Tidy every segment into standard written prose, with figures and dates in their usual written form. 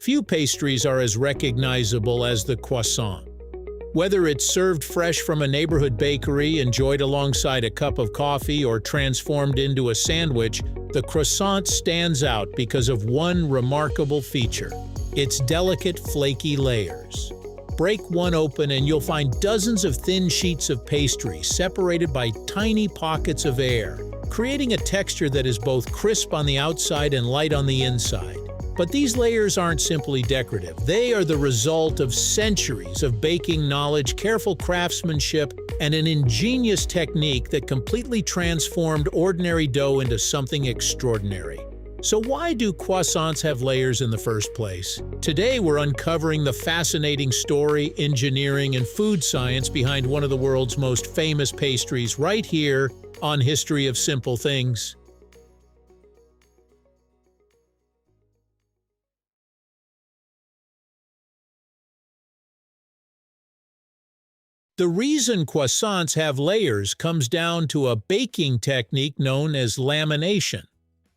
few pastries are as recognizable as the croissant. Whether it's served fresh from a neighborhood bakery, enjoyed alongside a cup of coffee, or transformed into a sandwich, the croissant stands out because of one remarkable feature: its delicate, flaky layers. Break one open and you'll find dozens of thin sheets of pastry separated by tiny pockets of air, creating a texture that is both crisp on the outside and light on the inside. But these layers aren't simply decorative. They are the result of centuries of baking knowledge, careful craftsmanship, and an ingenious technique that completely transformed ordinary dough into something extraordinary. So why do croissants have layers in the first place? Today we're uncovering the fascinating story, engineering, and food science behind one of the world's most famous pastries right here on History of Simple Things. The reason croissants have layers comes down to a baking technique known as lamination.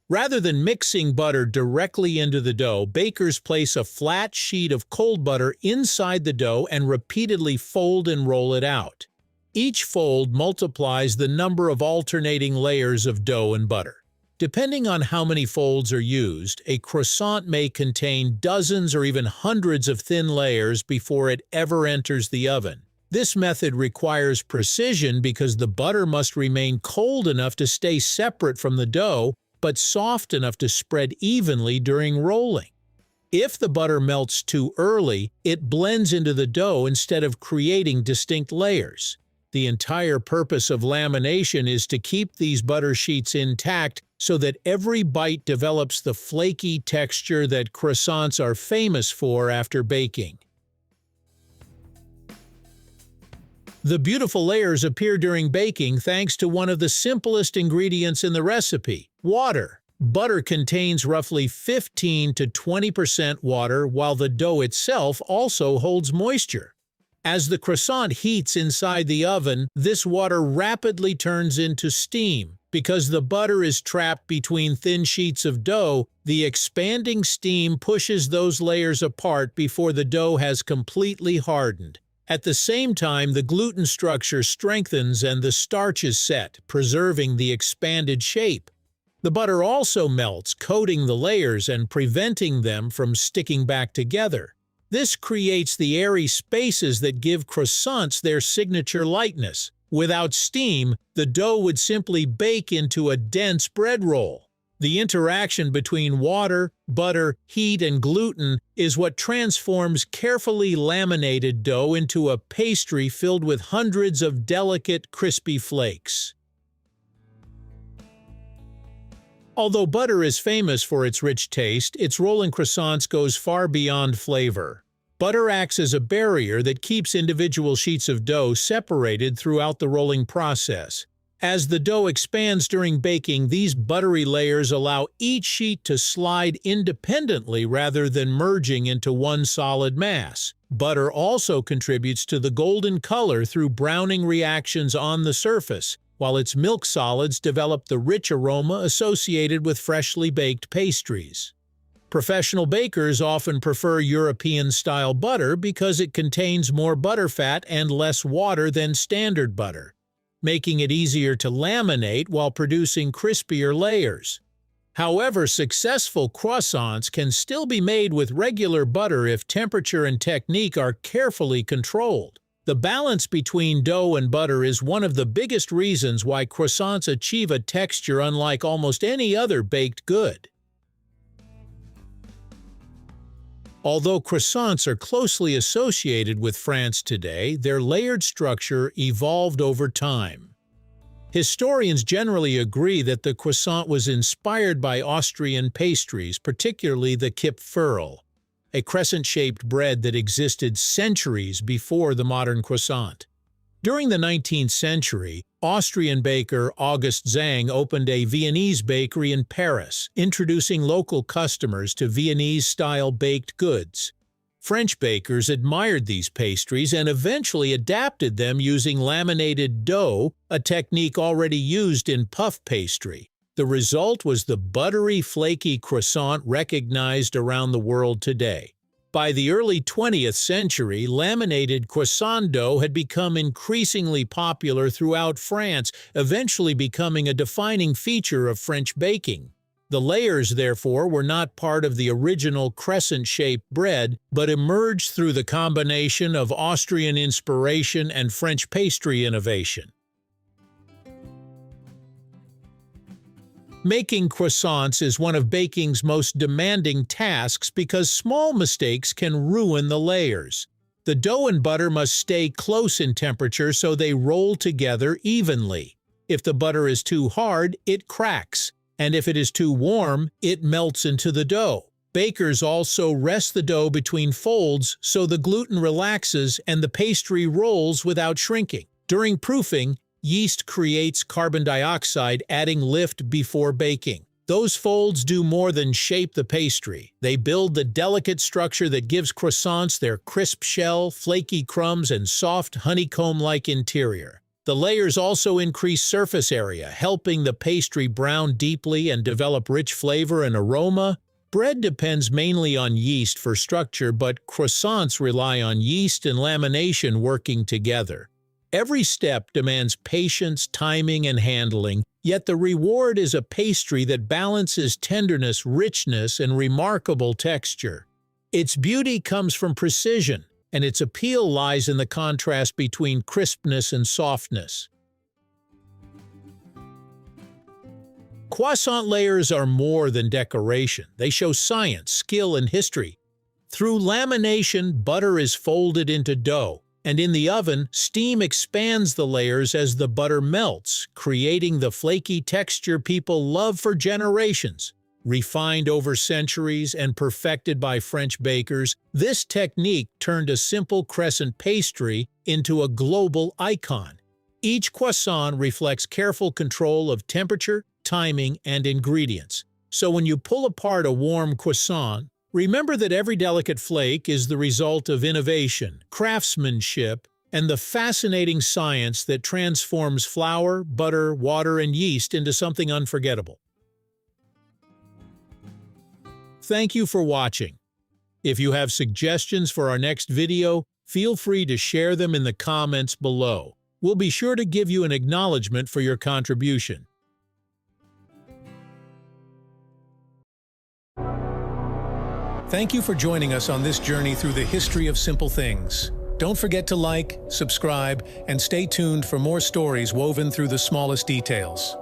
Rather than mixing butter directly into the dough, bakers place a flat sheet of cold butter inside the dough and repeatedly fold and roll it out. Each fold multiplies the number of alternating layers of dough and butter. Depending on how many folds are used, a croissant may contain dozens or even hundreds of thin layers before it ever enters the oven. This method requires precision because the butter must remain cold enough to stay separate from the dough, but soft enough to spread evenly during rolling. If the butter melts too early, it blends into the dough instead of creating distinct layers. The entire purpose of lamination is to keep these butter sheets intact so that every bite develops the flaky texture that croissants are famous for after baking. The beautiful layers appear during baking thanks to one of the simplest ingredients in the recipe: water. Butter contains roughly 15 to 20% water, while the dough itself also holds moisture. As the croissant heats inside the oven, this water rapidly turns into steam. Because the butter is trapped between thin sheets of dough, the expanding steam pushes those layers apart before the dough has completely hardened. At the same time, the gluten structure strengthens and the starch is set, preserving the expanded shape. The butter also melts, coating the layers and preventing them from sticking back together. This creates the airy spaces that give croissants their signature lightness. Without steam, the dough would simply bake into a dense bread roll. The interaction between water, butter, heat, and gluten is what transforms carefully laminated dough into a pastry filled with hundreds of delicate, crispy flakes. Although butter is famous for its rich taste, its role in croissants goes far beyond flavor. Butter acts as a barrier that keeps individual sheets of dough separated throughout the rolling process. As the dough expands during baking, these buttery layers allow each sheet to slide independently rather than merging into one solid mass. Butter also contributes to the golden color through browning reactions on the surface, while its milk solids develop the rich aroma associated with freshly baked pastries. Professional bakers often prefer European-style butter because it contains more butterfat and less water than standard butter, making it easier to laminate while producing crispier layers. However, successful croissants can still be made with regular butter if temperature and technique are carefully controlled. The balance between dough and butter is one of the biggest reasons why croissants achieve a texture unlike almost any other baked good. Although croissants are closely associated with France today, their layered structure evolved over time. Historians generally agree that the croissant was inspired by Austrian pastries, particularly the Kipferl, a crescent-shaped bread that existed centuries before the modern croissant. During the 19th century, Austrian baker August Zang opened a Viennese bakery in Paris, introducing local customers to Viennese-style baked goods. French bakers admired these pastries and eventually adapted them using laminated dough, a technique already used in puff pastry. The result was the buttery, flaky croissant recognized around the world today. By the early 20th century, laminated croissant dough had become increasingly popular throughout France, eventually becoming a defining feature of French baking. The layers, therefore, were not part of the original crescent-shaped bread, but emerged through the combination of Austrian inspiration and French pastry innovation. Making croissants is one of baking's most demanding tasks because small mistakes can ruin the layers. The dough and butter must stay close in temperature so they roll together evenly. If the butter is too hard, it cracks, and if it is too warm, it melts into the dough. Bakers also rest the dough between folds so the gluten relaxes and the pastry rolls without shrinking. During proofing, yeast creates carbon dioxide, adding lift before baking. Those folds do more than shape the pastry. They build the delicate structure that gives croissants their crisp shell, flaky crumbs, and soft honeycomb-like interior. The layers also increase surface area, helping the pastry brown deeply and develop rich flavor and aroma. Bread depends mainly on yeast for structure, but croissants rely on yeast and lamination working together. Every step demands patience, timing, and handling, yet the reward is a pastry that balances tenderness, richness, and remarkable texture. Its beauty comes from precision, and its appeal lies in the contrast between crispness and softness. Croissant layers are more than decoration. They show science, skill, and history. Through lamination, butter is folded into dough, and in the oven, steam expands the layers as the butter melts, creating the flaky texture people love for generations. Refined over centuries and perfected by French bakers, this technique turned a simple crescent pastry into a global icon. Each croissant reflects careful control of temperature, timing, and ingredients. So when you pull apart a warm croissant, remember that every delicate flake is the result of innovation, craftsmanship, and the fascinating science that transforms flour, butter, water, and yeast into something unforgettable. Thank you for watching. If you have suggestions for our next video, feel free to share them in the comments below. We'll be sure to give you an acknowledgement for your contribution. Thank you for joining us on this journey through the history of simple things. Don't forget to like, subscribe, and stay tuned for more stories woven through the smallest details.